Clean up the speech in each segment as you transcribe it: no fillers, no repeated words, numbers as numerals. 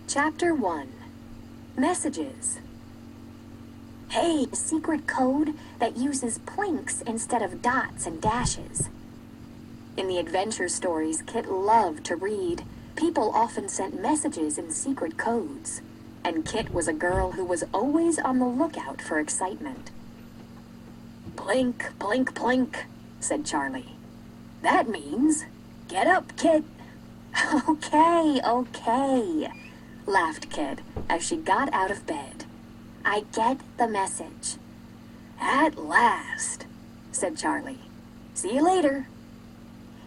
Chapter 1. Messages. Hey, a secret code that uses plinks instead of dots and dashes. In the adventure stories Kit loved to read, people often sent messages in secret codes, and Kit was a girl who was always on the lookout for excitement. "Plink, plink, plink," said Charlie. "That means, get up, Kit." Okay, laughed Kit as she got out of bed. "I get the message." "At last," said Charlie. "See you later."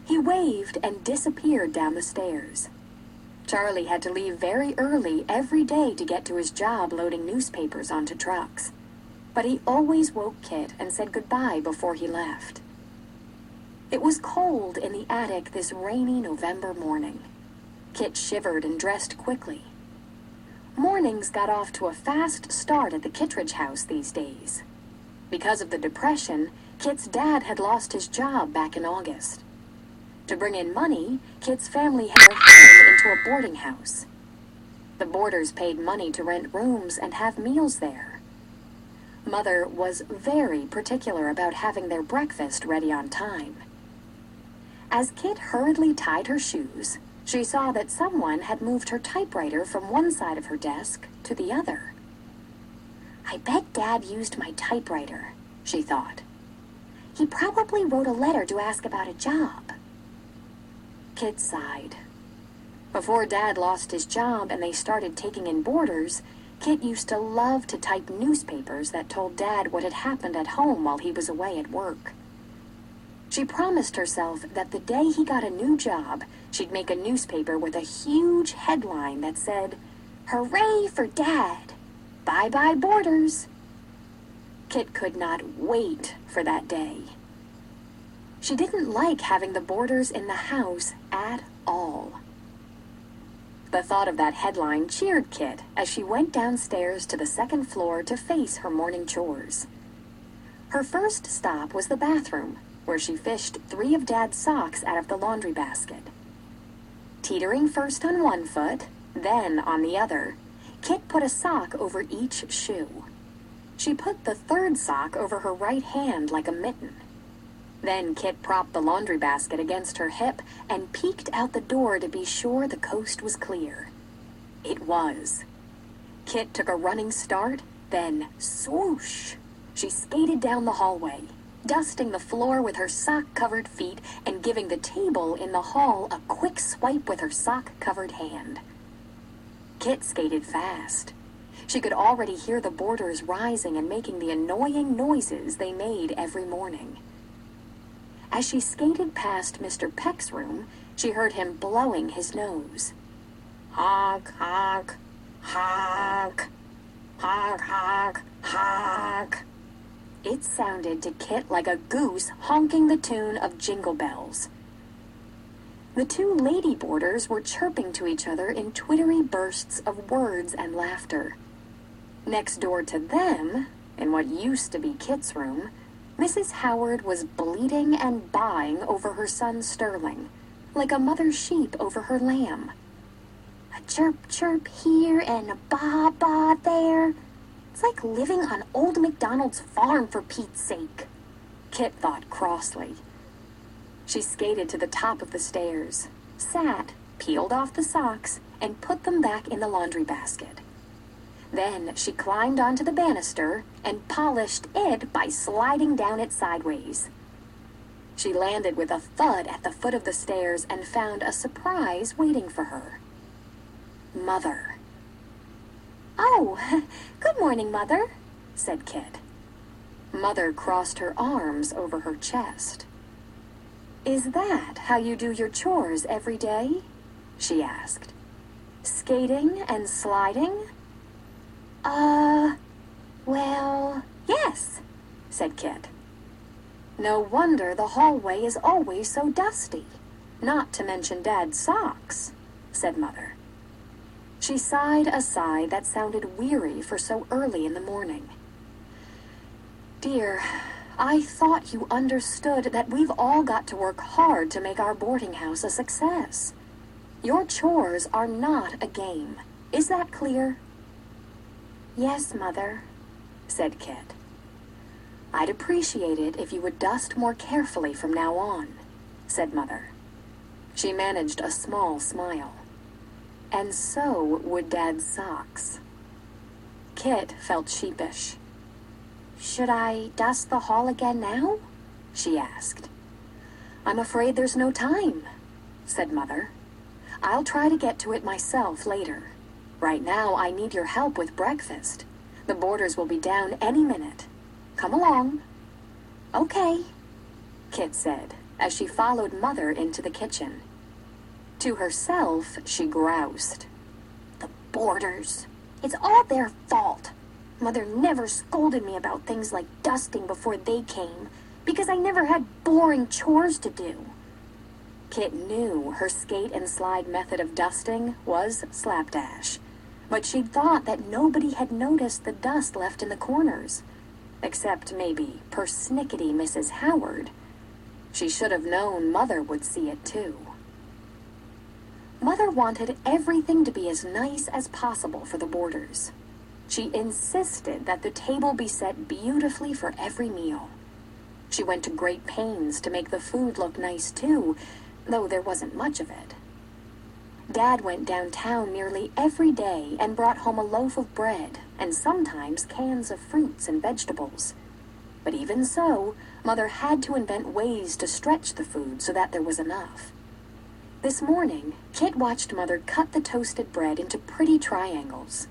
He waved and disappeared down the stairs. Charlie had to leave very early every day to get to his job loading newspapers onto trucks. But he always woke Kit and said goodbye before he left. It was cold in the attic this rainy November morning. Kit shivered and dressed quickly. Mornings got off to a fast start at the Kittredge house these days. Because of the Depression, Kit's dad had lost his job back in August. To bring in money, Kit's family had their home into a boarding house. The boarders paid money to rent rooms and have meals there. Mother was very particular about having their breakfast ready on time. As Kit hurriedly tied her shoes, she saw that someone had moved her typewriter from one side of her desk to the other. "I bet Dad used my typewriter," she thought. "He probably wrote a letter to ask about a job." Kit sighed. Before Dad lost his job and they started taking in boarders, Kit used to love to type newspapers that told Dad what had happened at home while he was away at work. She promised herself that the day he got a new job, she'd make a newspaper with a huge headline that said, "Hooray for Dad! Bye-bye boarders!" Kit could not wait for that day. She didn't like having the boarders in the house at all. The thought of that headline cheered Kit as she went downstairs to the second floor to face her morning chores. Her first stop was the bathroom, where she fished 3 of Dad's socks out of the laundry basket. Teetering first on one foot, then on the other, Kit put a sock over each shoe. She put the third sock over her right hand like a mitten. Then Kit propped the laundry basket against her hip and peeked out the door to be sure the coast was clear. It was. Kit took a running start, then swoosh! She skated down the hallway, dusting the floor with her sock-covered feet and giving the table in the hall a quick swipe with her sock-covered hand. Kit skated fast. She could already hear the boarders rising and making the annoying noises they made every morning. As she skated past Mr. Peck's room, she heard him blowing his nose. "Honk, honk, honk, honk, honk, honk." It sounded to Kit like a goose honking the tune of Jingle Bells. The 2 lady boarders were chirping to each other in twittery bursts of words and laughter. Next door to them, in what used to be Kit's room, Mrs. Howard was bleating and baaing over her son Sterling, like a mother sheep over her lamb. "A chirp chirp here and a baa baa there. It's like living on old MacDonald's farm, for Pete's sake," Kit thought crossly. She skated to the top of the stairs, sat, peeled off the socks, and put them back in the laundry basket. Then she climbed onto the banister and polished it by sliding down it sideways. She landed with a thud at the foot of the stairs and found a surprise waiting for her. Mother. "Oh, good morning, Mother," said Kit. Mother crossed her arms over her chest. "Is that how you do your chores every day?" she asked. "Skating and sliding?" Well, yes," said Kit. "No wonder the hallway is always so dusty, not to mention Dad's socks," said Mother. She sighed a sigh that sounded weary for so early in the morning. "Dear, I thought you understood that we've all got to work hard to make our boarding house a success. Your chores are not a game. Is that clear?" "Yes, Mother," said Kit. "I'd appreciate it if you would dust more carefully from now on," said Mother. She managed a small smile. And so would Dad's socks. Kit felt sheepish. "Should I dust the hall again now?" she asked. "I'm afraid there's no time," said Mother. "I'll try to get to it myself later. Right now, I need your help with breakfast. The boarders will be down any minute. Come along." "Okay," Kit said, as she followed Mother into the kitchen. To herself, she groused. "The boarders. It's all their fault. Mother never scolded me about things like dusting before they came, because I never had boring chores to do." Kit knew her skate and slide method of dusting was slapdash, but she'd thought that nobody had noticed the dust left in the corners, except maybe persnickety Mrs. Howard. She should have known Mother would see it too. Mother wanted everything to be as nice as possible for the boarders. She insisted that the table be set beautifully for every meal. She went to great pains to make the food look nice too, though there wasn't much of it. Dad went downtown nearly every day and brought home a loaf of bread and sometimes cans of fruits and vegetables. But even so, Mother had to invent ways to stretch the food so that there was enough. This morning, Kit watched Mother cut the toasted bread into pretty triangles.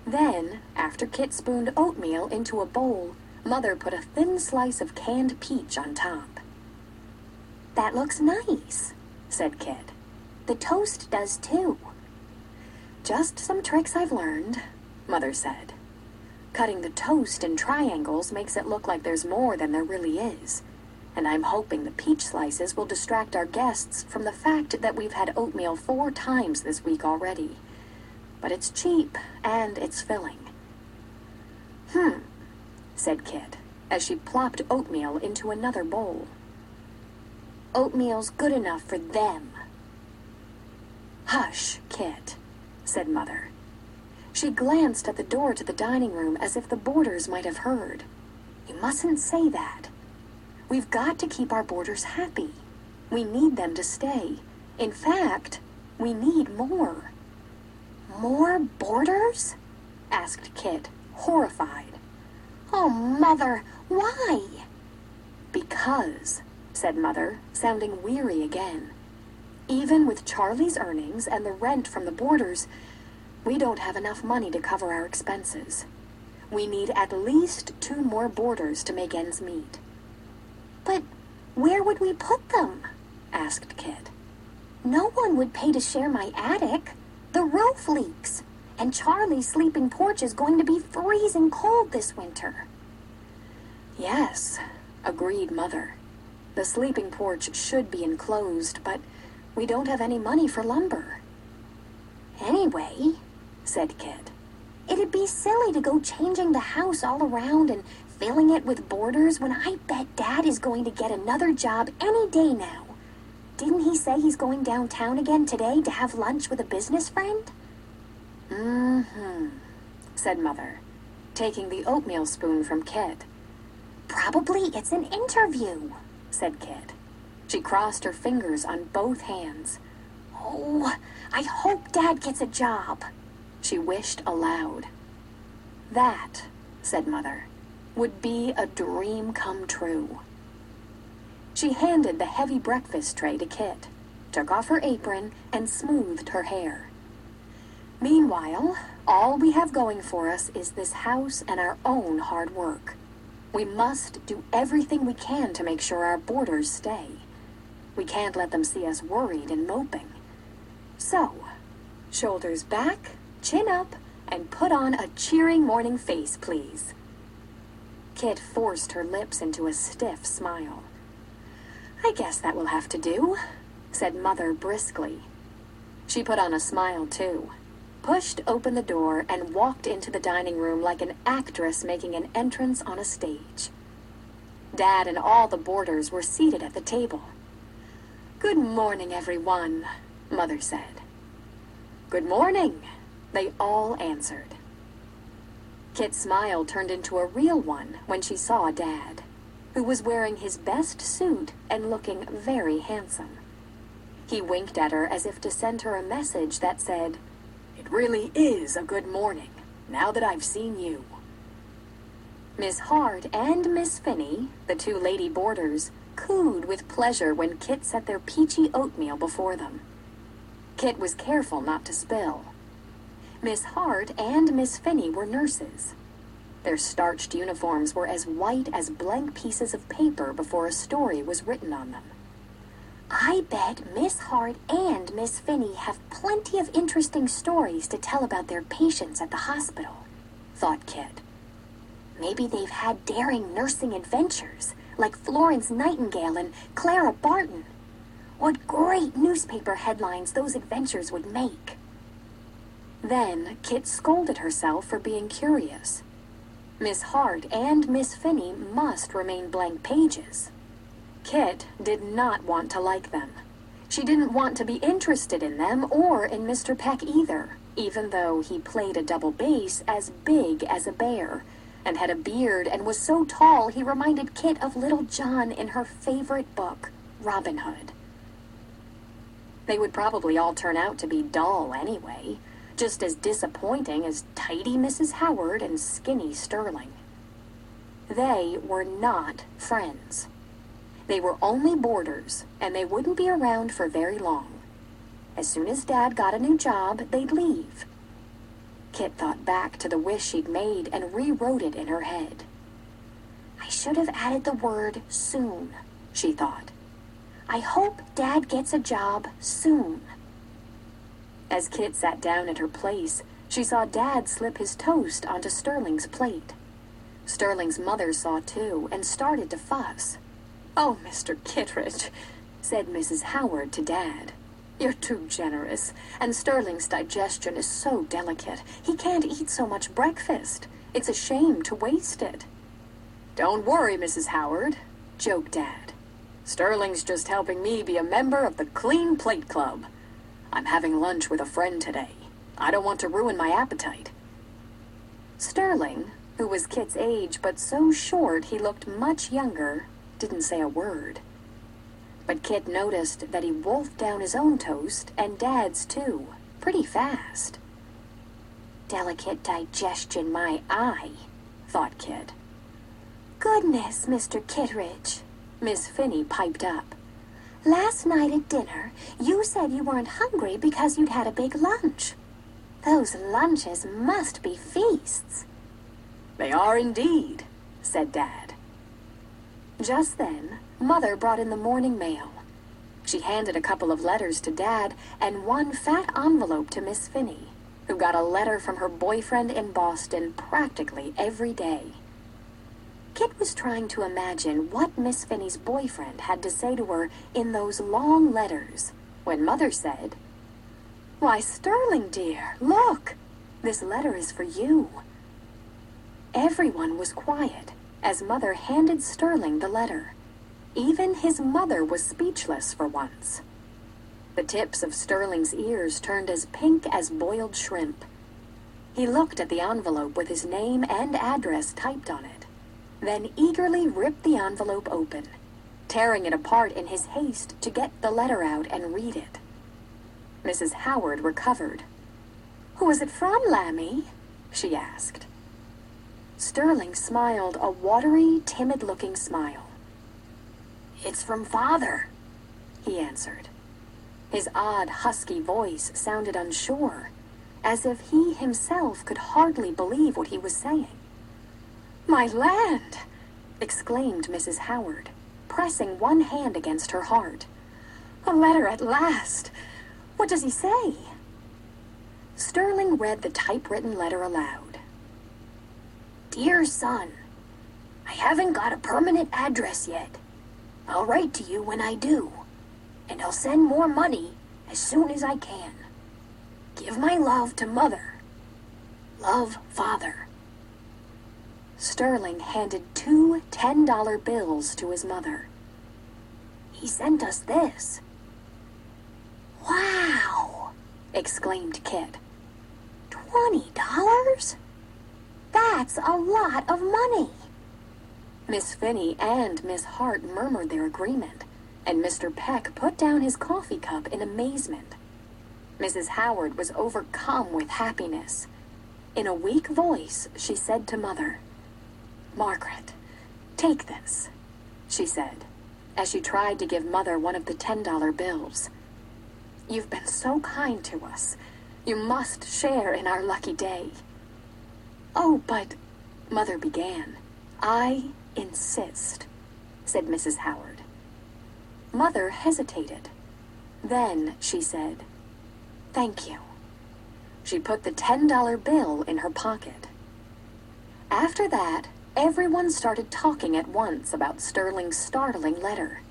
Then, after Kit spooned oatmeal into a bowl, Mother put a thin slice of canned peach on top. "That looks nice," said Kit. "The toast does too." "Just some tricks I've learned," Mother said. "Cutting the toast in triangles makes it look like there's more than there really is. And I'm hoping the peach slices will distract our guests from the fact that we've had oatmeal 4 times this week already. But it's cheap, and it's filling." Said Kit, as she plopped oatmeal into another bowl. "Oatmeal's good enough for them." "Hush, Kit," said Mother. She glanced at the door to the dining room as if the boarders might have heard. "You mustn't say that. We've got to keep our boarders happy. We need them to stay. In fact, we need more." "More boarders?" asked Kit, horrified. "Oh, Mother, why?" "Because," said Mother, sounding weary again, "even with Charlie's earnings and the rent from the boarders, we don't have enough money to cover our expenses. We need at least 2 more boarders to make ends meet." "But where would we put them?" asked Kit. "No one would pay to share my attic. The roof leaks, and Charlie's sleeping porch is going to be freezing cold this winter." "Yes," agreed Mother. "The sleeping porch should be enclosed, but we don't have any money for lumber." "Anyway," said Kit, "it'd be silly to go changing the house all around and filling it with boarders when I bet Dad is going to get another job any day now. Didn't he say he's going downtown again today to have lunch with a business friend?" Said Mother, taking the oatmeal spoon from Kit. "Probably it's an interview," said Kit. She crossed her fingers on both hands. "Oh, I hope Dad gets a job," she wished aloud. "That," said Mother, "would be a dream come true." She handed the heavy breakfast tray to Kit, took off her apron, and smoothed her hair. "Meanwhile, all we have going for us is this house and our own hard work. We must do everything we can to make sure our boarders stay. We can't let them see us worried and moping. So, shoulders back, chin up, and put on a cheering morning face, please." Kit forced her lips into a stiff smile. "I guess that will have to do," said Mother briskly. She put on a smile too, pushed open the door, and walked into the dining room like an actress making an entrance on a stage. Dad and all the boarders were seated at the table. "Good morning, everyone," Mother said. "Good morning," They all answered. Kit's smile turned into a real one when she saw Dad, who was wearing his best suit and looking very handsome. He winked at her as if to send her a message that said, "It really is a good morning, now that I've seen you." Miss Hart and Miss Finney, the two lady boarders, cooed with pleasure when Kit set their peachy oatmeal before them. Kit was careful not to spill. Miss Hart and Miss Finney were nurses. Their starched uniforms were as white as blank pieces of paper before a story was written on them. "I bet Miss Hart and Miss Finney have plenty of interesting stories to tell about their patients at the hospital," thought Kit. "Maybe they've had daring nursing adventures, like Florence Nightingale and Clara Barton. What great newspaper headlines those adventures would make." Then Kit scolded herself for being curious. Miss Hart and Miss Finney must remain blank pages. Kit did not want to like them. She didn't want to be interested in them or in Mr. Peck either, even though he played a double bass as big as a bear and had a beard and was so tall he reminded Kit of Little John in her favorite book, Robin Hood. They would probably all turn out to be dull anyway, just as disappointing as tidy Mrs. Howard and skinny Sterling. They were not friends. They were only boarders, and they wouldn't be around for very long. As soon as Dad got a new job, they'd leave. Kit thought back to the wish she'd made and rewrote it in her head. "I should have added the word soon," she thought. "I hope Dad gets a job soon." As Kit sat down at her place, she saw Dad slip his toast onto Sterling's plate. Sterling's mother saw too and started to fuss. "Oh, Mr. Kittredge," said Mrs. Howard to Dad. "You're too generous, and Sterling's digestion is so delicate. He can't eat so much breakfast. It's a shame to waste it." "Don't worry, Mrs. Howard," joked Dad. "Sterling's just helping me be a member of the Clean Plate Club. I'm having lunch with a friend today. I don't want to ruin my appetite." Sterling, who was Kit's age but so short he looked much younger, didn't say a word. But Kit noticed that he wolfed down his own toast and Dad's too, pretty fast. "Delicate digestion, my eye," thought Kit. "Goodness, Mr. Kittredge," Miss Finney piped up. "Last night at dinner, you said you weren't hungry because you'd had a big lunch. Those lunches must be feasts." "They are indeed," said Dad. Just then, Mother brought in the morning mail. She handed a couple of letters to Dad and one fat envelope to Miss Finney, who got a letter from her boyfriend in Boston practically every day. Kit was trying to imagine what Miss Finney's boyfriend had to say to her in those long letters when Mother said, "Why, Sterling, dear, look! This letter is for you." Everyone was quiet as Mother handed Sterling the letter. Even his mother was speechless for once. The tips of Sterling's ears turned as pink as boiled shrimp. He looked at the envelope with his name and address typed on it, then eagerly ripped the envelope open, tearing it apart in his haste to get the letter out and read it. Mrs. Howard recovered. "Who is it from, Lammy?" she asked. Sterling smiled a watery, timid-looking smile. "It's from Father," he answered. His odd, husky voice sounded unsure, as if he himself could hardly believe what he was saying. "My land!" exclaimed Mrs. Howard, pressing one hand against her heart. "A letter at last! What does he say?" Sterling read the typewritten letter aloud. "Dear son, I haven't got a permanent address yet. I'll write to you when I do, and I'll send more money as soon as I can. Give my love to Mother. Love, Father." Sterling handed two $10 bills to his mother. "He sent us this." "Wow!" exclaimed Kit. $20? That's a lot of money. Miss Finney and Miss Hart murmured their agreement, and Mr. Peck put down his coffee cup in amazement. Mrs. Howard was overcome with happiness. In a weak voice, she said to Mother, "Margaret, take this," she said, as she tried to give Mother one of the $10 bills. "You've been so kind to us. You must share in our lucky day." "Oh, but," Mother began. "I insist," said Mrs. Howard. Mother hesitated. Then she said, "Thank you." She put the $10 bill in her pocket. After that, everyone started talking at once about Sterling's startling letter.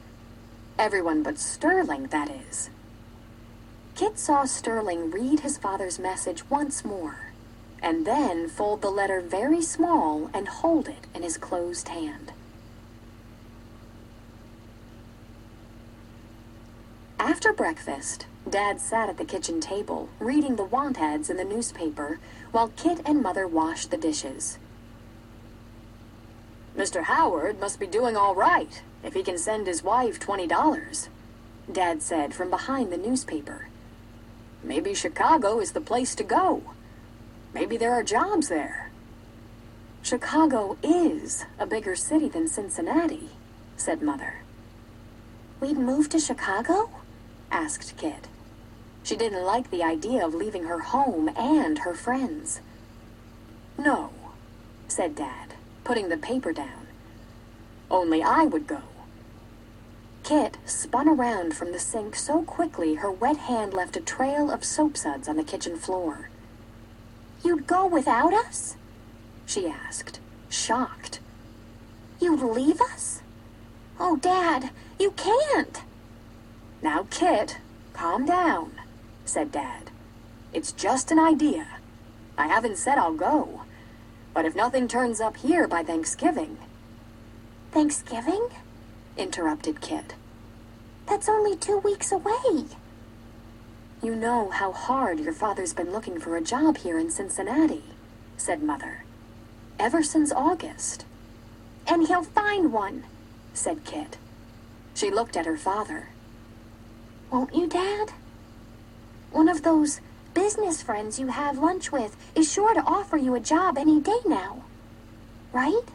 Everyone but Sterling, that is. Kit saw Sterling read his father's message once more, and then fold the letter very small and hold it in his closed hand. After breakfast, Dad sat at the kitchen table, reading the want ads in the newspaper, while Kit and Mother washed the dishes. "Mr. Howard must be doing all right, if he can send his wife $20, Dad said from behind the newspaper. "Maybe Chicago is the place to go. Maybe there are jobs there." "Chicago is a bigger city than Cincinnati," said Mother. "We'd move to Chicago?" asked Kit. She didn't like the idea of leaving her home and her friends. "No," said Dad, putting the paper down. "Only I would go." Kit spun around from the sink so quickly her wet hand left a trail of soap suds on the kitchen floor. "You'd go without us?" she asked, shocked. "You'd leave us? Oh, Dad, you can't!" "Now, Kit, calm down," said Dad. "It's just an idea. I haven't said I'll go. But if nothing turns up here by Thanksgiving..." "Thanksgiving?" interrupted Kit. "That's only 2 weeks away." "You know how hard your father's been looking for a job here in Cincinnati," said Mother. "Ever since August." "And he'll find one," said Kit. She looked at her father. "Won't you, Dad? One of those business friends you have lunch with is sure to offer you a job any day now. Right?"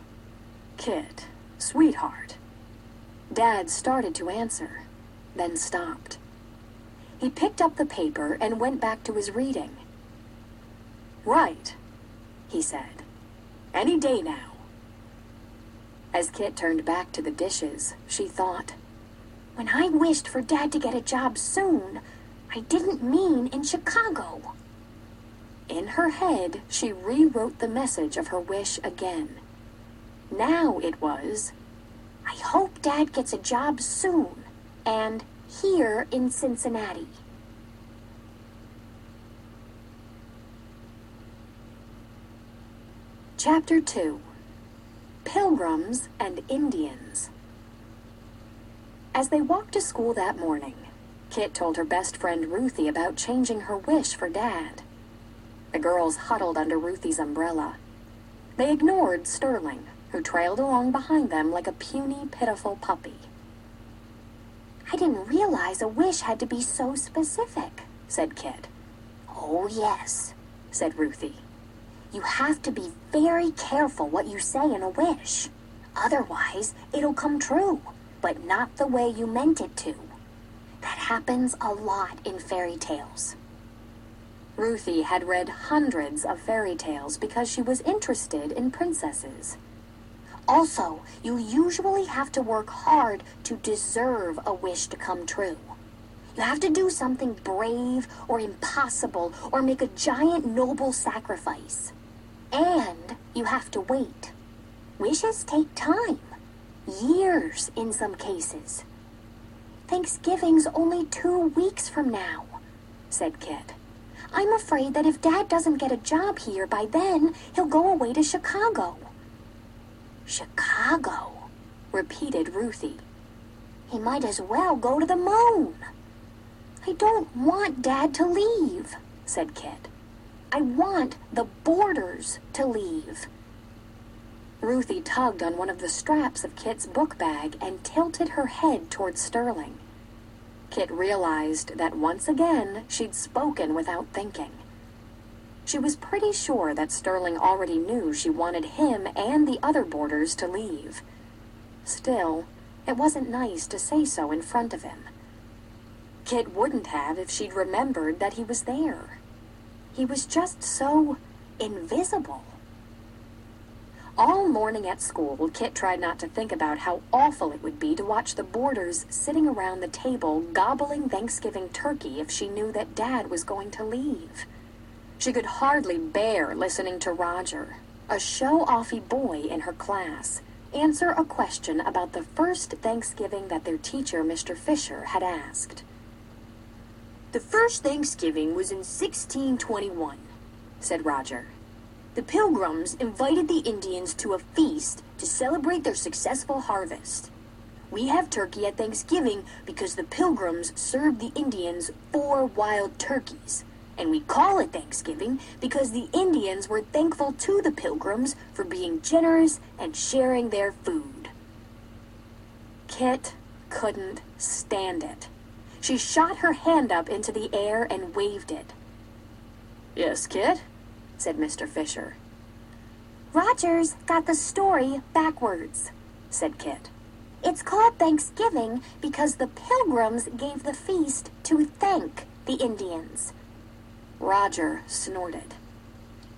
"Kit, sweetheart." Dad started to answer, then stopped. He picked up the paper and went back to his reading. "Right," he said. "Any day now." As Kit turned back to the dishes, she thought, "When I wished for Dad to get a job soon, I didn't mean in Chicago." In her head, she rewrote the message of her wish again. Now it was, "I hope Dad gets a job soon, and here in Cincinnati." Chapter 2. Pilgrims and Indians. As they walked to school that morning, Kit told her best friend Ruthie about changing her wish for Dad. The girls huddled under Ruthie's umbrella. They ignored Sterling, who trailed along behind them like a puny, pitiful puppy. "I didn't realize a wish had to be so specific," said Kit. "Oh, yes," said Ruthie. "You have to be very careful what you say in a wish. Otherwise, it'll come true, but not the way you meant it to. That happens a lot in fairy tales." Ruthie had read hundreds of fairy tales because she was interested in princesses. "Also, you usually have to work hard to deserve a wish to come true. You have to do something brave or impossible or make a giant noble sacrifice. And you have to wait. Wishes take time. Years in some cases." "Thanksgiving's only 2 weeks from now," said Kit. "I'm afraid that if Dad doesn't get a job here by then, he'll go away to Chicago." "Chicago," repeated Ruthie. "He might as well go to the moon." "I don't want Dad to leave," said Kit. I want the boarders to leave. Ruthie tugged on one of the straps of Kit's book bag and tilted her head towards Sterling. Kit realized that once again she'd spoken without thinking. She was pretty sure that Sterling already knew she wanted him and the other boarders to leave. Still, it wasn't nice to say so in front of him. Kit wouldn't have if she'd remembered that he was there. He was just so invisible. All morning at school, Kit tried not to think about how awful it would be to watch the boarders sitting around the table gobbling Thanksgiving turkey if she knew that Dad was going to leave. She could hardly bear listening to Roger, a show-offy boy in her class, answer a question about the first Thanksgiving that their teacher, Mr. Fisher, had asked. "The first Thanksgiving was in 1621, said Roger. "The Pilgrims invited the Indians to a feast to celebrate their successful harvest. We have turkey at Thanksgiving because the Pilgrims served the Indians 4 wild turkeys, and we call it Thanksgiving because the Indians were thankful to the Pilgrims for being generous and sharing their food." Kit couldn't stand it. She shot her hand up into the air and waved it. "Yes, Kit?" said Mr. Fisher. "Roger's got the story backwards," said Kit. "It's called Thanksgiving because the Pilgrims gave the feast to thank the Indians." Roger snorted.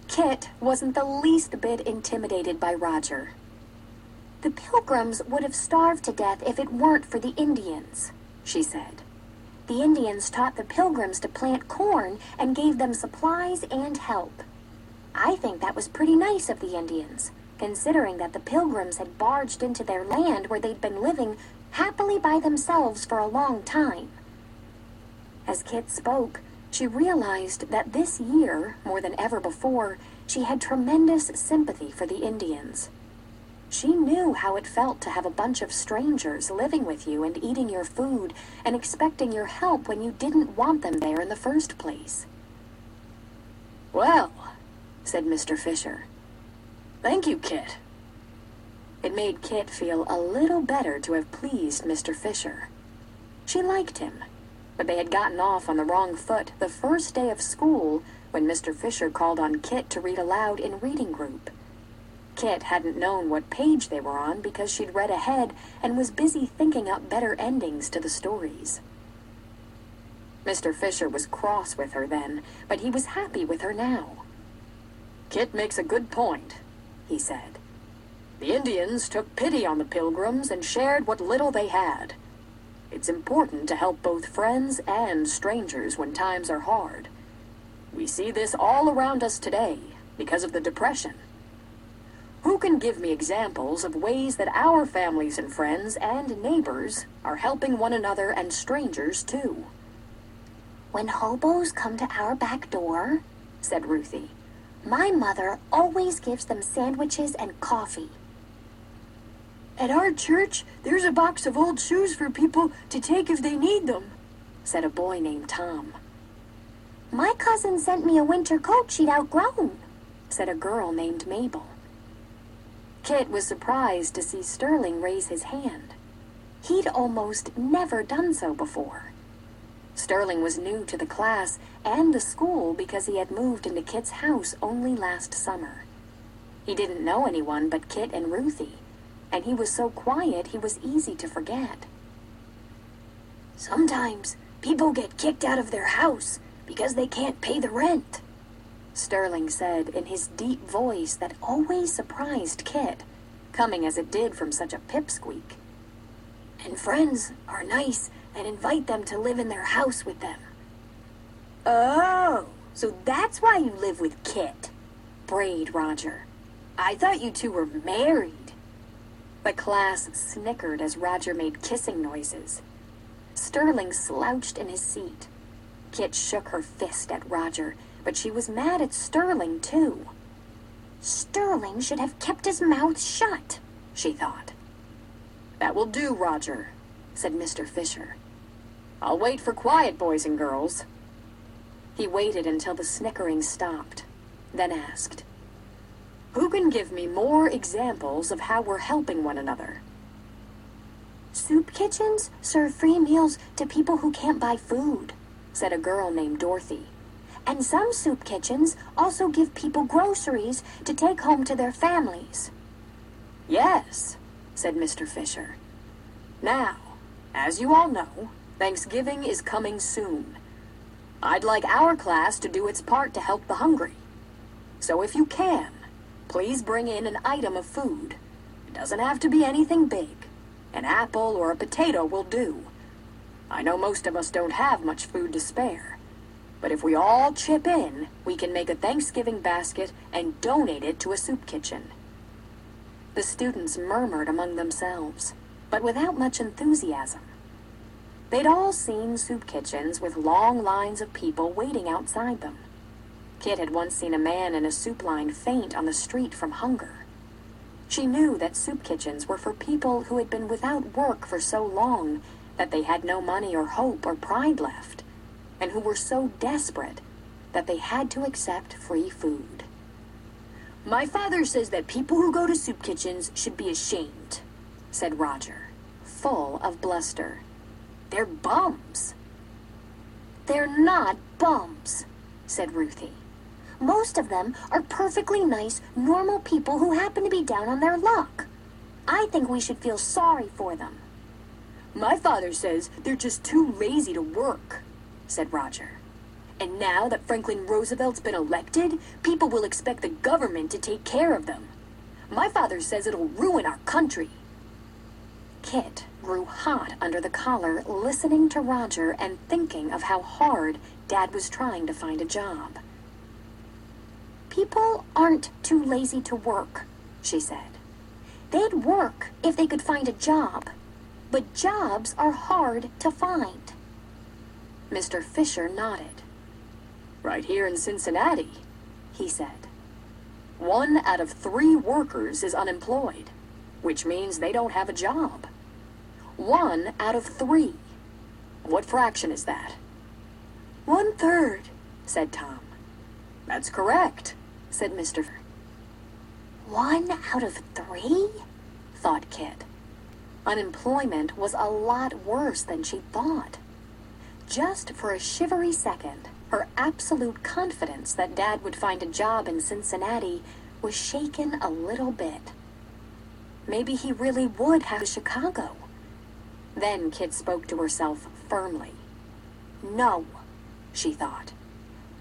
Kit wasn't the least bit intimidated by Roger. "The Pilgrims would have starved to death if it weren't for the Indians," she said. "The Indians taught the Pilgrims to plant corn and gave them supplies and help. I think that was pretty nice of the Indians, considering that the Pilgrims had barged into their land where they'd been living happily by themselves for a long time." As Kit spoke, she realized that this year, more than ever before, she had tremendous sympathy for the Indians. She knew how it felt to have a bunch of strangers living with you and eating your food and expecting your help when you didn't want them there in the first place. "Well," said Mr. Fisher. "Thank you, Kit." It made Kit feel a little better to have pleased Mr. Fisher. She liked him, but they had gotten off on the wrong foot the first day of school when Mr. Fisher called on Kit to read aloud in reading group. Kit hadn't known what page they were on because she'd read ahead and was busy thinking up better endings to the stories. Mr. Fisher was cross with her then, but he was happy with her now. "Kit makes a good point," he said. "The Indians took pity on the Pilgrims and shared what little they had. It's important to help both friends and strangers when times are hard. We see this all around us today because of the Depression. Who can give me examples of ways that our families and friends and neighbors are helping one another and strangers too?" "When hobos come to our back door," said Ruthie, "my mother always gives them sandwiches and coffee." "At our church, there's a box of old shoes for people to take if they need them," said a boy named Tom. "My cousin sent me a winter coat she'd outgrown," said a girl named Mabel. Kit was surprised to see Sterling raise his hand. He'd almost never done so before. Sterling was new to the class and the school because he had moved into Kit's house only last summer. He didn't know anyone but Kit and Ruthie, and he was so quiet he was easy to forget. "Sometimes people get kicked out of their house because they can't pay the rent," Sterling said in his deep voice that always surprised Kit, coming as it did from such a pipsqueak. "And friends are nice and invite them to live in their house with them." "Oh, so that's why you live with Kit," brayed Roger. "I thought you two were married." The class snickered as Roger made kissing noises. Sterling slouched in his seat. Kit shook her fist at Roger, but she was mad at Sterling, too. Sterling should have kept his mouth shut, she thought. "That will do, Roger," said Mr. Fisher. "I'll wait for quiet, boys and girls." He waited until the snickering stopped, then asked, "Who can give me more examples of how we're helping one another?" "Soup kitchens serve free meals to people who can't buy food," said a girl named Dorothy. "And some soup kitchens also give people groceries to take home to their families." "Yes," said Mr. Fisher. "Now, as you all know, Thanksgiving is coming soon. I'd like our class to do its part to help the hungry. So if you can, please bring in an item of food. It doesn't have to be anything big. An apple or a potato will do. I know most of us don't have much food to spare. But if we all chip in, we can make a Thanksgiving basket and donate it to a soup kitchen." The students murmured among themselves, but without much enthusiasm. They'd all seen soup kitchens with long lines of people waiting outside them. Kit had once seen a man in a soup line faint on the street from hunger. She knew that soup kitchens were for people who had been without work for so long that they had no money or hope or pride left, and who were so desperate that they had to accept free food. "My father says that people who go to soup kitchens should be ashamed," said Roger, Full of bluster. "They're bums." "They're not bums," said Ruthie. "Most of them are perfectly nice, normal people who happen to be down on their luck. I think we should feel sorry for them." "My father says they're just too lazy to work," said Roger. "And now that Franklin Roosevelt's been elected, people will expect the government to take care of them. My father says it'll ruin our country." Kit grew hot under the collar, listening to Roger and thinking of how hard Dad was trying to find a job. "People aren't too lazy to work," she said. "They'd work if they could find a job, but jobs are hard to find." Mr. Fisher nodded. "Right here in Cincinnati," he said. 1 out of 3 workers is unemployed, which means they don't have a job. 1 out of 3. What fraction is that?" 1/3, said Tom. "That's correct," said Mr. 1 out of 3? thought Kit. Unemployment was a lot worse than she thought. Just for a shivery second, her absolute confidence that Dad would find a job in Cincinnati was shaken a little bit. Maybe he really would have to Chicago. Then Kit spoke to herself firmly. "No," she thought.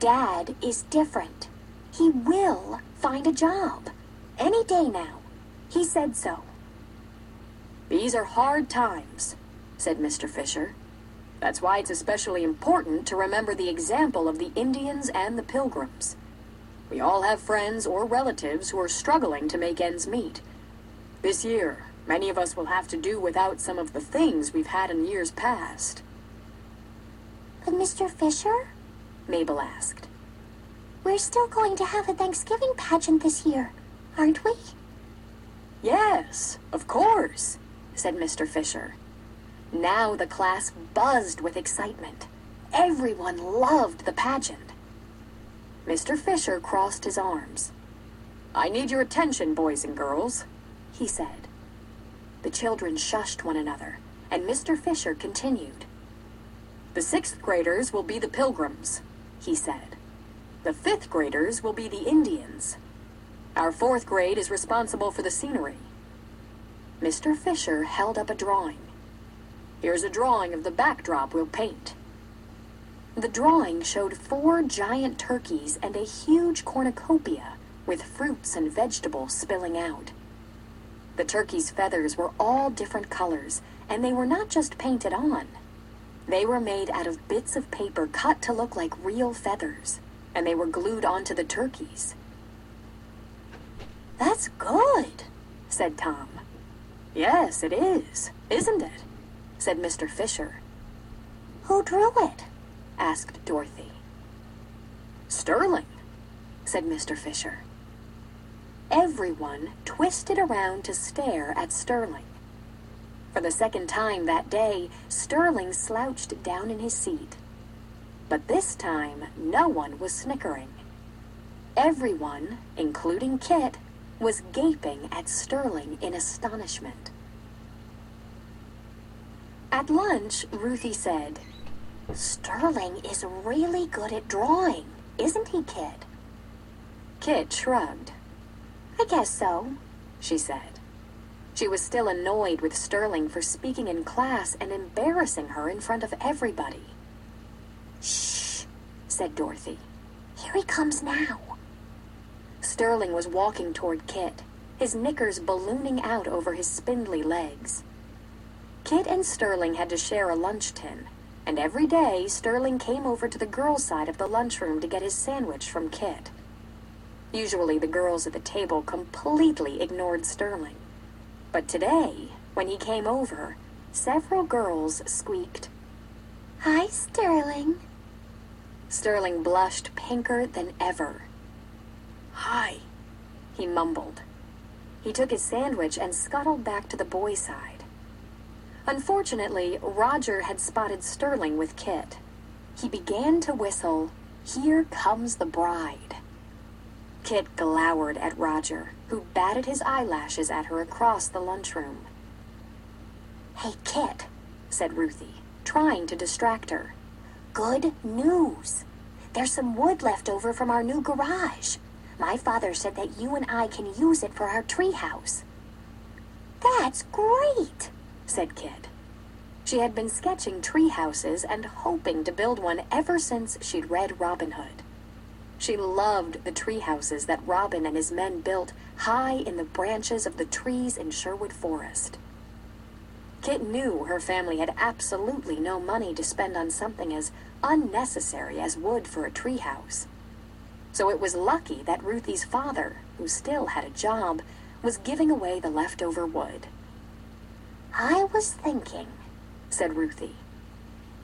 "Dad is different. He will find a job. Any day now. He said so." "These are hard times," said Mr. Fisher. "That's why it's especially important to remember the example of the Indians and the Pilgrims. We all have friends or relatives who are struggling to make ends meet. This year, many of us will have to do without some of the things we've had in years past." "But Mr. Fisher," Mabel asked, "we're still going to have a Thanksgiving pageant this year, aren't we?" "Yes, of course," said Mr. Fisher. Now the class buzzed with excitement. Everyone loved the pageant. Mr. Fisher crossed his arms. "I need your attention, boys and girls," he said. The children shushed one another, and Mr. Fisher continued. "The 6th graders will be the Pilgrims," he said. "The 5th graders will be the Indians. Our 4th grade is responsible for the scenery." Mr. Fisher held up a drawing. "Here's a drawing of the backdrop we'll paint." The drawing showed 4 giant turkeys and a huge cornucopia with fruits and vegetables spilling out. The turkeys' feathers were all different colors, and they were not just painted on. They were made out of bits of paper cut to look like real feathers, and they were glued onto the turkeys. "That's good," said Tom. "Yes, it is, isn't it?" said Mr. Fisher. "Who drew it?" asked Dorothy. "Sterling," said Mr. Fisher. Everyone twisted around to stare at Sterling. For the second time that day, Sterling slouched down in his seat. But this time, no one was snickering. Everyone, including Kit, was gaping at Sterling in astonishment. At lunch, Ruthie said, "Sterling is really good at drawing, isn't he, Kit?" Kit shrugged. "I guess so," she said. She was still annoyed with Sterling for speaking in class and embarrassing her in front of everybody. "Shh," said Dorothy. "Here he comes now." Sterling was walking toward Kit, his knickers ballooning out over his spindly legs. Kit and Sterling had to share a lunch tin, and every day Sterling came over to the girls' side of the lunchroom to get his sandwich from Kit. Usually the girls at the table completely ignored Sterling. But today, when he came over, several girls squeaked, "Hi, Sterling." Sterling blushed pinker than ever. "Hi," he mumbled. He took his sandwich and scuttled back to the boys' side. Unfortunately, Roger had spotted Sterling with Kit. He began to whistle, "Here Comes the Bride." Kit glowered at Roger, who batted his eyelashes at her across the lunchroom. "Hey, Kit," said Ruthie, trying to distract her. "Good news. There's some wood left over from our new garage. My father said that you and I can use it for our treehouse." "That's great," said Kit. She had been sketching tree houses and hoping to build one ever since she'd read Robin Hood. She loved the tree houses that Robin and his men built high in the branches of the trees in Sherwood Forest. Kit knew her family had absolutely no money to spend on something as unnecessary as wood for a treehouse. So it was lucky that Ruthie's father, who still had a job, was giving away the leftover wood. "I was thinking," said Ruthie.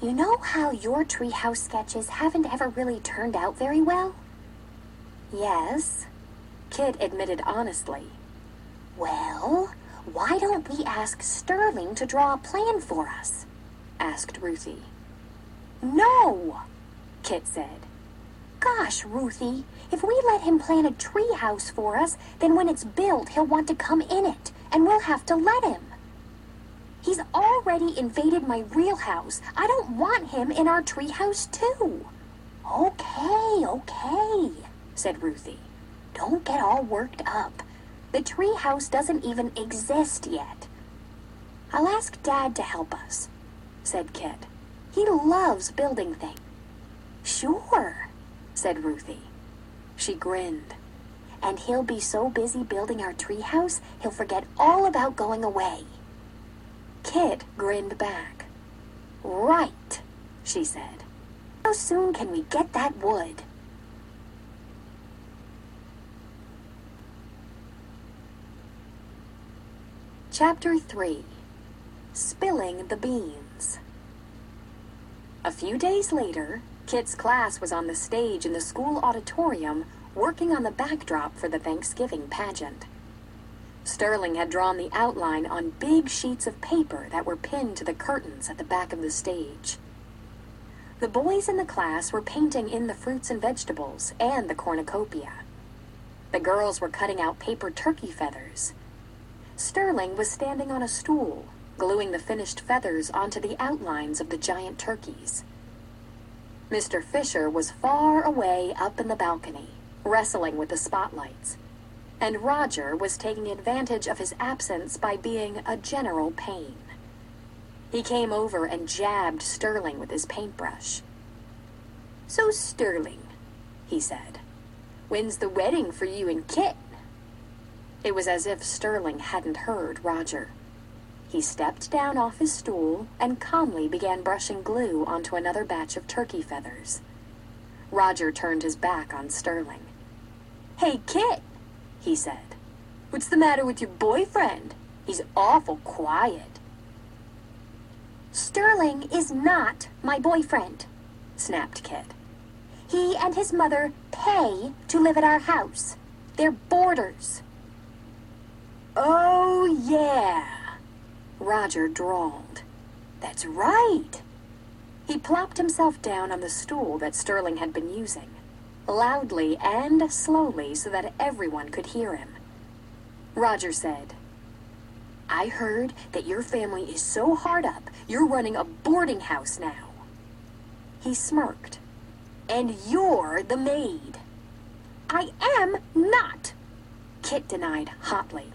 "You know how your treehouse sketches haven't ever really turned out very well?" "Yes," Kit admitted honestly. "Well, why don't we ask Sterling to draw a plan for us?" asked Ruthie. "No," Kit said. "Gosh, Ruthie, if we let him plan a treehouse for us, then when it's built, he'll want to come in it, and we'll have to let him. He's already invaded my real house. I don't want him in our treehouse, too." Okay, said Ruthie. "Don't get all worked up. The treehouse doesn't even exist yet." "I'll ask Dad to help us," said Kit. "He loves building things." "Sure," said Ruthie. She grinned. "And he'll be so busy building our treehouse, he'll forget all about going away." Kit grinned back. "Right," she said. "How soon can we get that wood?" Chapter 3. Spilling the Beans. A few days later, Kit's class was on the stage in the school auditorium working on the backdrop for the Thanksgiving pageant. Sterling had drawn the outline on big sheets of paper that were pinned to the curtains at the back of the stage. The boys in the class were painting in the fruits and vegetables and the cornucopia. The girls were cutting out paper turkey feathers. Sterling was standing on a stool, gluing the finished feathers onto the outlines of the giant turkeys. Mr. Fisher was far away up in the balcony, wrestling with the spotlights, and Roger was taking advantage of his absence by being a general pain. He came over and jabbed Sterling with his paintbrush. "So, Sterling," he said, "when's the wedding for you and Kit?" It was as if Sterling hadn't heard Roger. He stepped down off his stool and calmly began brushing glue onto another batch of turkey feathers. Roger turned his back on Sterling. "Hey, Kit," he said. "What's the matter with your boyfriend? He's awful quiet." "Sterling is not my boyfriend," snapped Kit. "He and his mother pay to live at our house. They're boarders." "Oh, yeah," Roger drawled. "That's right." He plopped himself down on the stool that Sterling had been using, loudly and slowly so that everyone could hear him. Roger said, "I heard that your family is so hard up, you're running a boarding house now." He smirked. "And you're the maid." I am not, Kit denied hotly.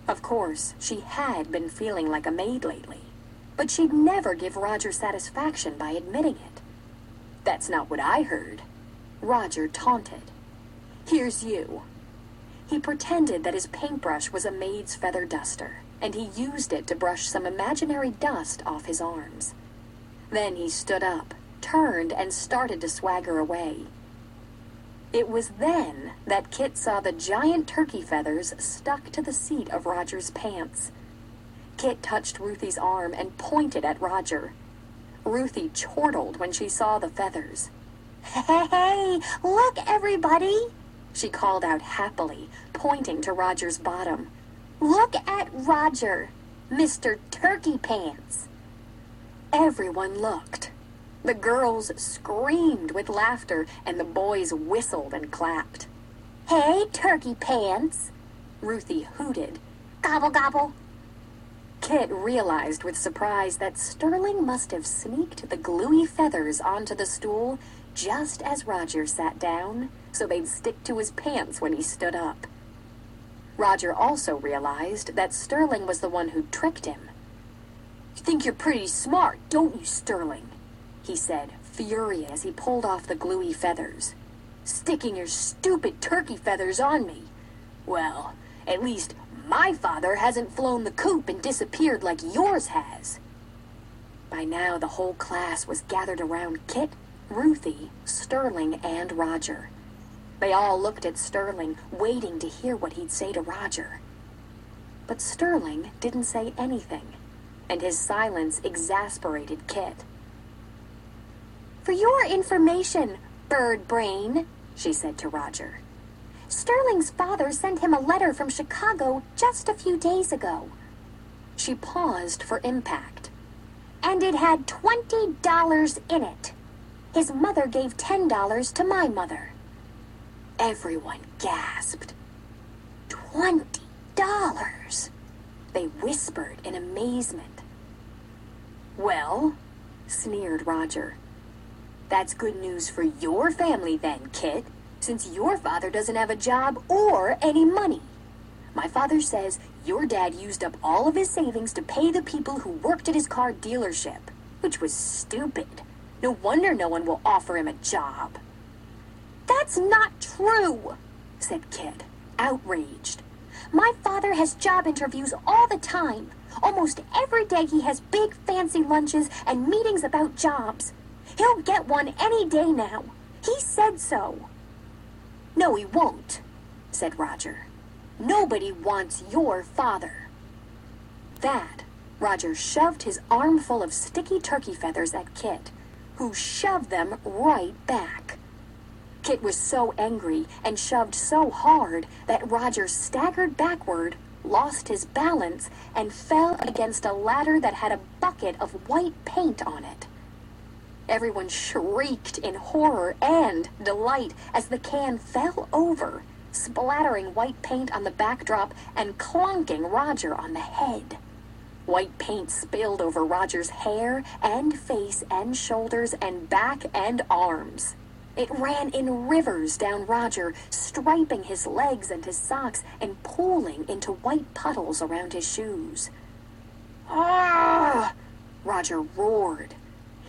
Of course, she had been feeling like a maid lately, but she'd never give Roger satisfaction by admitting it. "That's not what I heard," Roger taunted. "Here's you." He pretended that his paintbrush was a maid's feather duster, and he used it to brush some imaginary dust off his arms. Then he stood up, turned, and started to swagger away. It was then that Kit saw the giant turkey feathers stuck to the seat of Roger's pants. Kit touched Ruthie's arm and pointed at Roger. Ruthie chortled when she saw the feathers. Hey, look everybody, she called out happily, pointing to Roger's bottom. Look at Roger, Mr. Turkey Pants. Everyone looked. The girls screamed with laughter, and the boys whistled and clapped. Hey, Turkey Pants, Ruthie hooted. Gobble, gobble. Kit realized with surprise that Sterling must have sneaked the gluey feathers onto the stool just as Roger sat down, so they'd stick to his pants when he stood up. Roger also realized that Sterling was the one who tricked him. "You think you're pretty smart, don't you, Sterling?" he said, furious as he pulled off the gluey feathers. "Sticking your stupid turkey feathers on me. Well, at least my father hasn't flown the coop and disappeared like yours has." By now, the whole class was gathered around Kit, Ruthie, Sterling, and Roger. They all looked at Sterling, waiting to hear what he'd say to Roger. But Sterling didn't say anything, and his silence exasperated Kit. For your information, bird brain, she said to Roger, Sterling's father sent him a letter from Chicago just a few days ago. She paused for impact. And it had $20 in it. His mother gave $10 to my mother. Everyone gasped. $20, they whispered in amazement. "Well," sneered Roger, "that's good news for your family then, Kit, since your father doesn't have a job or any money. My father says your dad used up all of his savings to pay the people who worked at his car dealership, which was stupid. No wonder no one will offer him a job." That's not true, said Kit, outraged. My father has job interviews all the time. Almost every day he has big fancy lunches and meetings about jobs. He'll get one any day now. He said so. "No, he won't," said Roger. "Nobody wants your father." That, Roger shoved his armful of sticky turkey feathers at Kit, who shoved them right back. Kit was so angry and shoved so hard that Roger staggered backward, lost his balance, and fell against a ladder that had a bucket of white paint on it. Everyone shrieked in horror and delight as the can fell over, splattering white paint on the backdrop and clunking Roger on the head. White paint spilled over Roger's hair and face and shoulders and back and arms. It ran in rivers down Roger, striping his legs and his socks and pooling into white puddles around his shoes. "Ah!" Roger roared.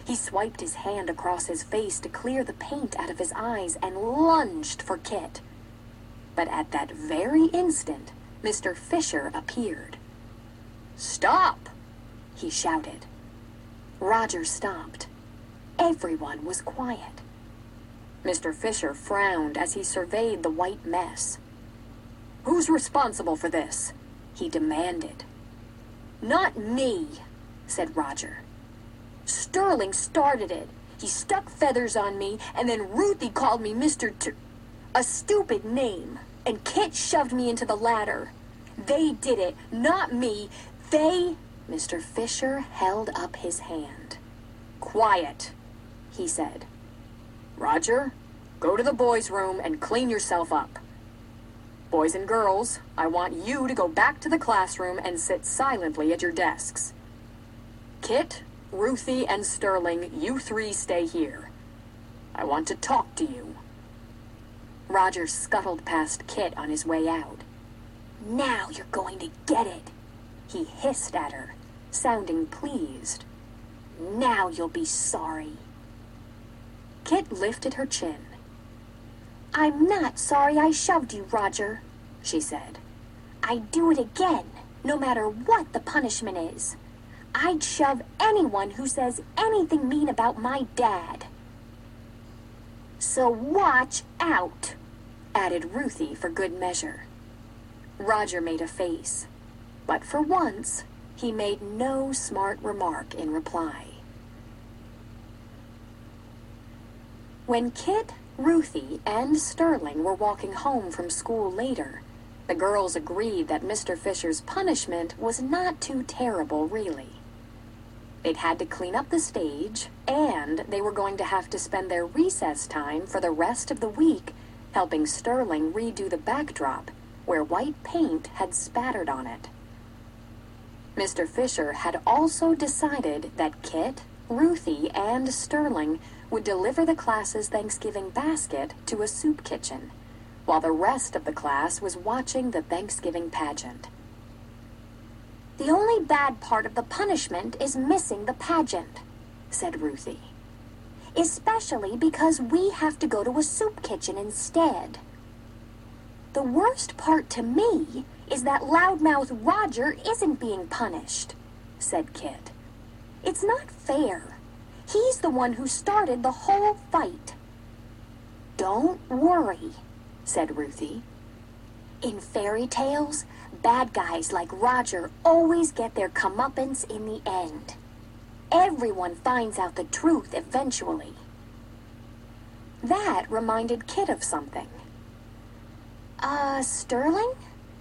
He swiped his hand across his face to clear the paint out of his eyes and lunged for Kit. But at that very instant, Mr. Fisher appeared. "Stop!" he shouted. Roger stopped. Everyone was quiet. Mr. Fisher frowned as he surveyed the white mess. "Who's responsible for this?" he demanded. "Not me," said Roger. "Sterling started it. He stuck feathers on me, and then Ruthie called me a stupid name, and Kit shoved me into the ladder. They did it, not me. They..." Mr. Fisher held up his hand. Quiet, he said. Roger, go to the boys' room and clean yourself up. Boys and girls, I want you to go back to the classroom and sit silently at your desks. Kit, Ruthie, and Sterling, you three stay here. I want to talk to you. Roger scuttled past Kit on his way out. Now you're going to get it, he hissed at her, sounding pleased. Now you'll be sorry. Kit lifted her chin. I'm not sorry I shoved you, Roger, she said. I'd do it again, no matter what the punishment is. I'd shove anyone who says anything mean about my dad. So watch out, added Ruthie for good measure. Roger made a face, but for once, he made no smart remark in reply. When Kit, Ruthie, and Sterling were walking home from school later, the girls agreed that Mr. Fisher's punishment was not too terrible, really. They'd had to clean up the stage, and they were going to have to spend their recess time for the rest of the week helping Sterling redo the backdrop where white paint had spattered on it. Mr. Fisher had also decided that Kit, Ruthie, and Sterling would deliver the class's Thanksgiving basket to a soup kitchen, while the rest of the class was watching the Thanksgiving pageant. The only bad part of the punishment is missing the pageant, said Ruthie. Especially because we have to go to a soup kitchen instead. The worst part to me is that loudmouth Roger isn't being punished, said Kit. It's not fair. He's the one who started the whole fight. Don't worry, said Ruthie. In fairy tales, bad guys like Roger always get their comeuppance in the end. Everyone finds out the truth eventually. That reminded Kit of something. Sterling?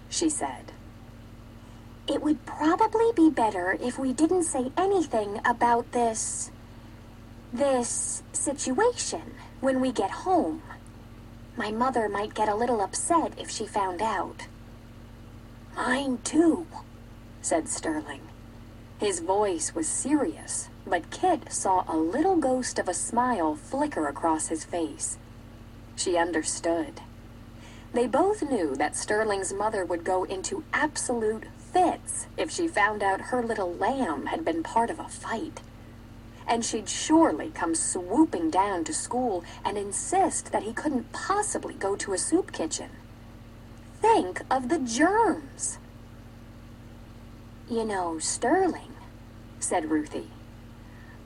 She said. It would probably be better if we didn't say anything about this situation when we get home. My mother might get a little upset if she found out. Mine too, said Sterling. His voice was serious, but Kit saw a little ghost of a smile flicker across his face. She understood. They both knew that Sterling's mother would go into absolute fits if she found out her little lamb had been part of a fight. And she'd surely come swooping down to school and insist that he couldn't possibly go to a soup kitchen. Think of the germs. You know, Sterling, said Ruthie,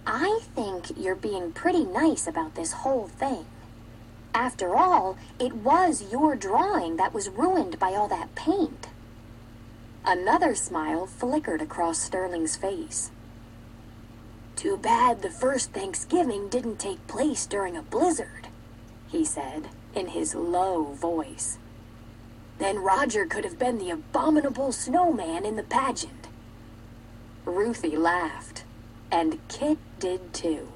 I think you're being pretty nice about this whole thing. After all, it was your drawing that was ruined by all that paint. Another smile flickered across Sterling's face. Too bad the first Thanksgiving didn't take place during a blizzard, he said in his low voice. Then Roger could have been the abominable snowman in the pageant. Ruthie laughed, and Kit did too.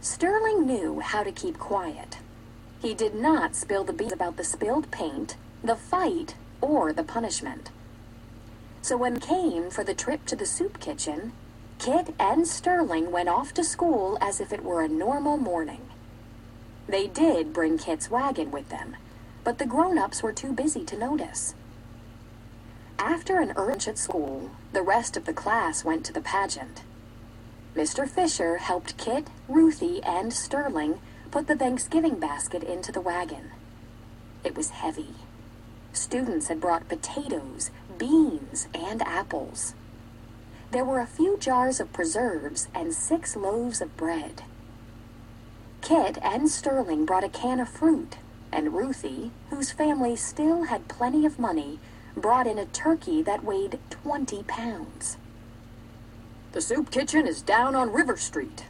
Sterling knew how to keep quiet. He did not spill the beans about the spilled paint, the fight, or the punishment. So when it came for the trip to the soup kitchen, Kit and Sterling went off to school as if it were a normal morning. They did bring Kit's wagon with them, but the grown-ups were too busy to notice. After an early lunch at school, the rest of the class went to the pageant. Mr. Fisher helped Kit, Ruthie, and Sterling put the Thanksgiving basket into the wagon. It was heavy. Students had brought potatoes, beans, and apples. There were a few jars of preserves and 6 loaves of bread. Kit and Sterling brought a can of fruit, and Ruthie, whose family still had plenty of money, brought in a turkey that weighed 20 pounds. The soup kitchen is down on River Street,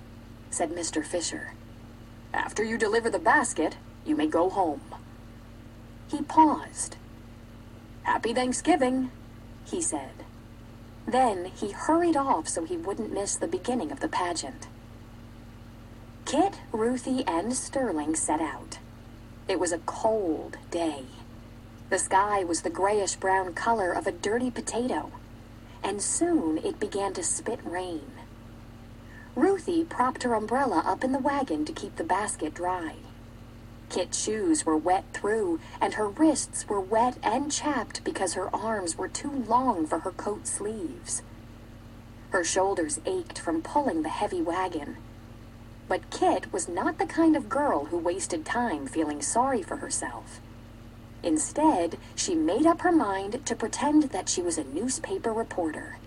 said Mr. Fisher. After you deliver the basket, you may go home. He paused. Happy Thanksgiving, he said. Then he hurried off so he wouldn't miss the beginning of the pageant. Kit, Ruthie, and Sterling set out. It was a cold day. The sky was the grayish-brown color of a dirty potato, and soon it began to spit rain. Ruthie propped her umbrella up in the wagon to keep the basket dry. Kit's shoes were wet through, and her wrists were wet and chapped because her arms were too long for her coat sleeves. Her shoulders ached from pulling the heavy wagon. But Kit was not the kind of girl who wasted time feeling sorry for herself. Instead, she made up her mind to pretend that she was a newspaper reporter.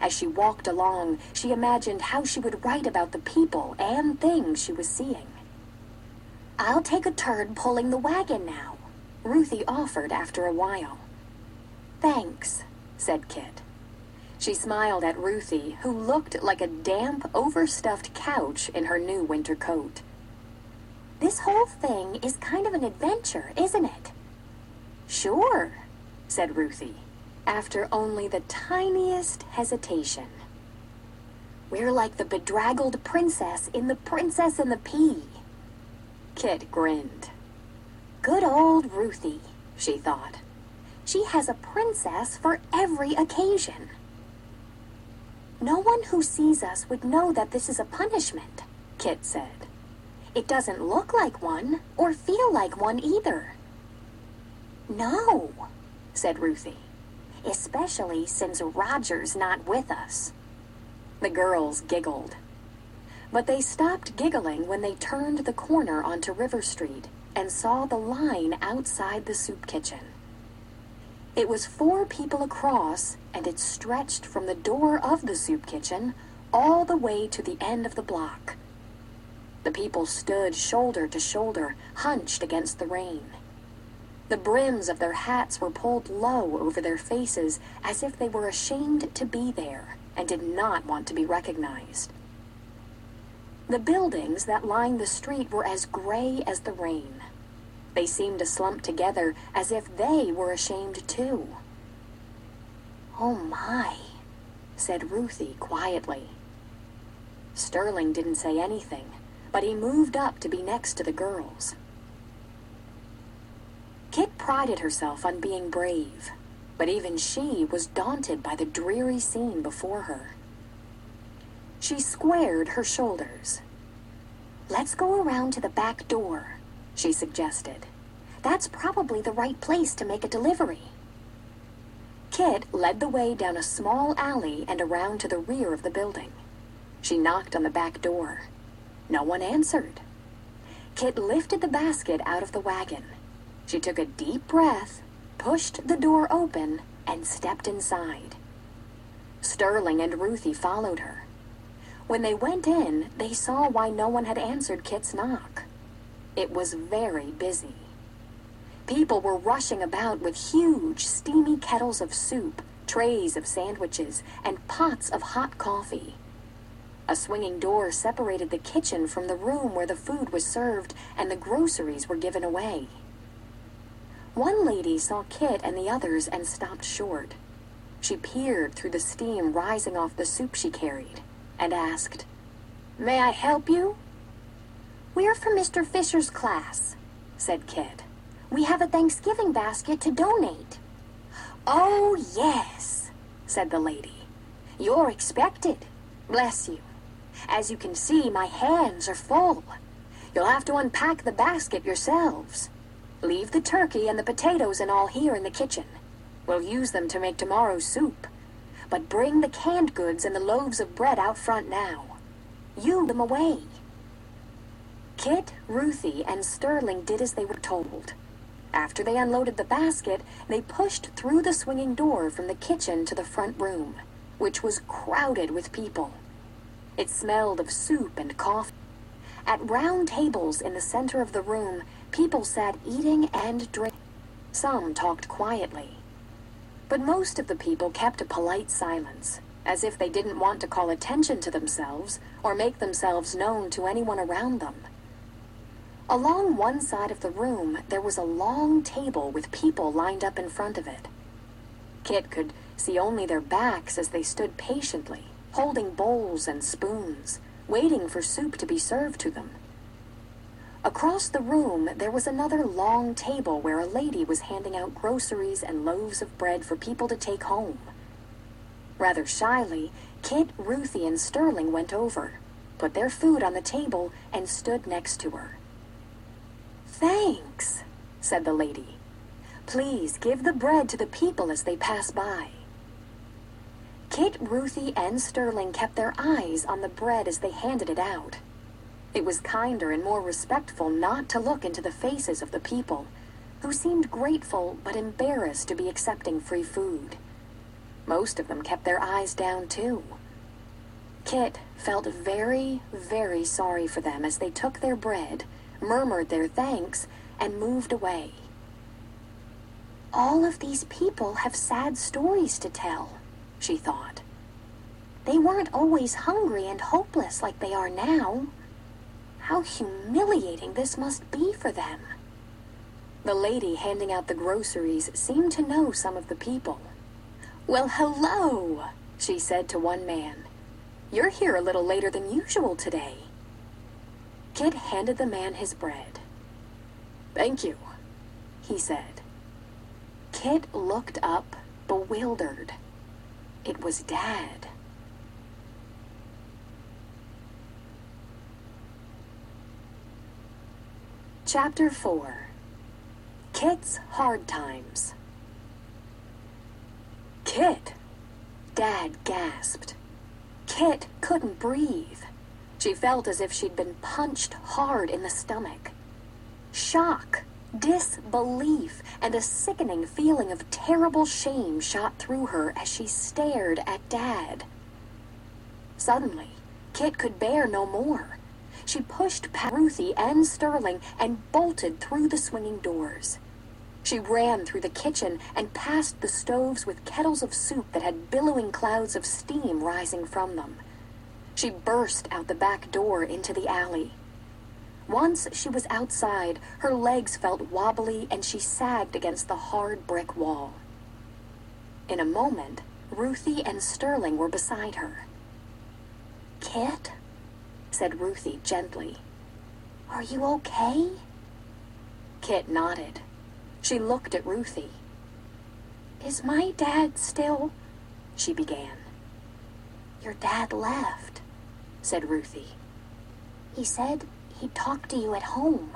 As she walked along, she imagined how she would write about the people and things she was seeing. "I'll take a turn pulling the wagon now," Ruthie offered after a while. "Thanks," said Kit. She smiled at Ruthie, who looked like a damp, overstuffed couch in her new winter coat. "This whole thing is kind of an adventure, isn't it?" "Sure," said Ruthie, after only the tiniest hesitation. "We're like the bedraggled princess in The Princess and the Pea." Kit grinned. Good old Ruthie, she thought. She has a princess for every occasion. "No one who sees us would know that this is a punishment," Kit said. "It doesn't look like one, or feel like one either." "No," said Ruthie, "especially since Roger's not with us." The girls giggled. But they stopped giggling when they turned the corner onto River Street and saw the line outside the soup kitchen. It was 4 people across, and it stretched from the door of the soup kitchen all the way to the end of the block. The people stood shoulder to shoulder, hunched against the rain. The brims of their hats were pulled low over their faces as if they were ashamed to be there and did not want to be recognized. The buildings that lined the street were as gray as the rain. They seemed to slump together as if they were ashamed too. "Oh my," said Ruthie quietly. Sterling didn't say anything, but he moved up to be next to the girls. Kit prided herself on being brave, but even she was daunted by the dreary scene before her. She squared her shoulders. "Let's go around to the back door," she suggested. "That's probably the right place to make a delivery." Kit led the way down a small alley and around to the rear of the building. She knocked on the back door. No one answered. Kit lifted the basket out of the wagon. She took a deep breath, pushed the door open, and stepped inside. Sterling and Ruthie followed her. When they went in, they saw why no one had answered Kit's knock. It was very busy. People were rushing about with huge, steamy kettles of soup, trays of sandwiches, and pots of hot coffee. A swinging door separated the kitchen from the room where the food was served and the groceries were given away. One lady saw Kit and the others and stopped short. She peered through the steam rising off the soup she carried and asked, "May I help you?" "We're from Mr. Fisher's class," said Kit. "We have a Thanksgiving basket to donate." "Oh, yes," said the lady. "You're expected. Bless you. As you can see, my hands are full. You'll have to unpack the basket yourselves. Leave the turkey and the potatoes and all here in the kitchen. We'll use them to make tomorrow's soup. But bring the canned goods and the loaves of bread out front now. You them away." Kit, Ruthie, and Sterling did as they were told. After they unloaded the basket, they pushed through the swinging door from the kitchen to the front room, which was crowded with people. It smelled of soup and coffee. At round tables in the center of the room, people sat eating and drinking. Some talked quietly. But most of the people kept a polite silence, as if they didn't want to call attention to themselves or make themselves known to anyone around them. Along one side of the room, there was a long table with people lined up in front of it. Kit could see only their backs as they stood patiently, holding bowls and spoons, waiting for soup to be served to them. Across the room, there was another long table where a lady was handing out groceries and loaves of bread for people to take home. Rather shyly, Kit, Ruthie, and Sterling went over, put their food on the table, and stood next to her. "Thanks," said the lady. "Please give the bread to the people as they pass by." Kit, Ruthie, and Sterling kept their eyes on the bread as they handed it out. It was kinder and more respectful not to look into the faces of the people, who seemed grateful but embarrassed to be accepting free food. Most of them kept their eyes down, too. Kit felt very, very sorry for them as they took their bread, murmured their thanks, and moved away. "All of these people have sad stories to tell," she thought. "They weren't always hungry and hopeless like they are now. How humiliating this must be for them." The lady handing out the groceries seemed to know some of the people. "Well, hello," she said to one man. "You're here a little later than usual today." Kit handed the man his bread. "Thank you," he said. Kit looked up, bewildered. It was Dad. Chapter 4. Kit's Hard Times. "Kit!" Dad gasped. Kit couldn't breathe. She felt as if she'd been punched hard in the stomach. Shock, disbelief, and a sickening feeling of terrible shame shot through her as she stared at Dad. Suddenly, Kit could bear no more. She pushed past Ruthie and Sterling and bolted through the swinging doors. She ran through the kitchen and past the stoves with kettles of soup that had billowing clouds of steam rising from them. She burst out the back door into the alley. Once she was outside, her legs felt wobbly and she sagged against the hard brick wall. In a moment, Ruthie and Sterling were beside her. "Kit?" said Ruthie gently. "Are you okay?" Kit nodded. She looked at Ruthie. "Is my dad still—" she began. "Your dad left," said Ruthie. "He said he'd talk to you at home."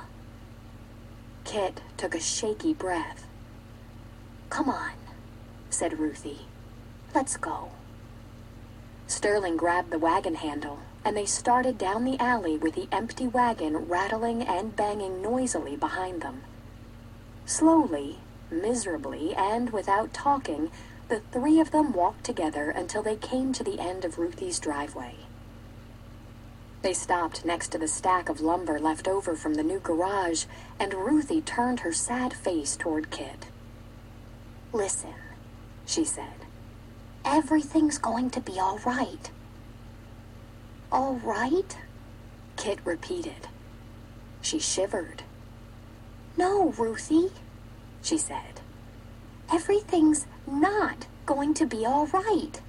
Kit took a shaky breath. "Come on," said Ruthie. "Let's go." Sterling grabbed the wagon handle, and they started down the alley with the empty wagon rattling and banging noisily behind them. Slowly, miserably, and without talking, the three of them walked together until they came to the end of Ruthie's driveway. They stopped next to the stack of lumber left over from the new garage, and Ruthie turned her sad face toward Kit. "Listen," she said. "Everything's going to be all right." "All right?" Kit repeated. She shivered. "No, Ruthie," she said. "Everything's not going to be all right.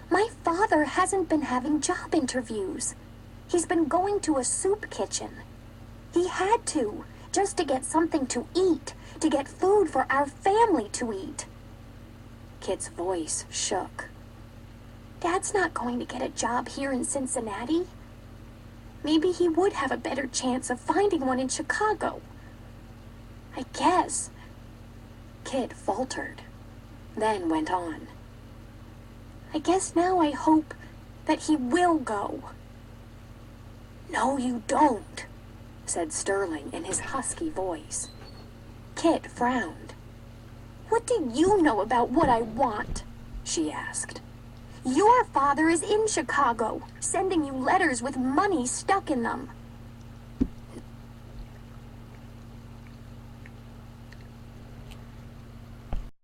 My father hasn't been having job interviews. He's been going to a soup kitchen. He had to, just to get something to eat, to get food for our family to eat." Kit's voice shook. "Dad's not going to get a job here in Cincinnati. Maybe he would have a better chance of finding one in Chicago. I guess." Kit faltered, then went on. "I guess now I hope that he will go." "No, you don't," said Sterling in his husky voice. Kit frowned. "What do you know about what I want?" she asked. "Your father is in Chicago, sending you letters with money stuck in them.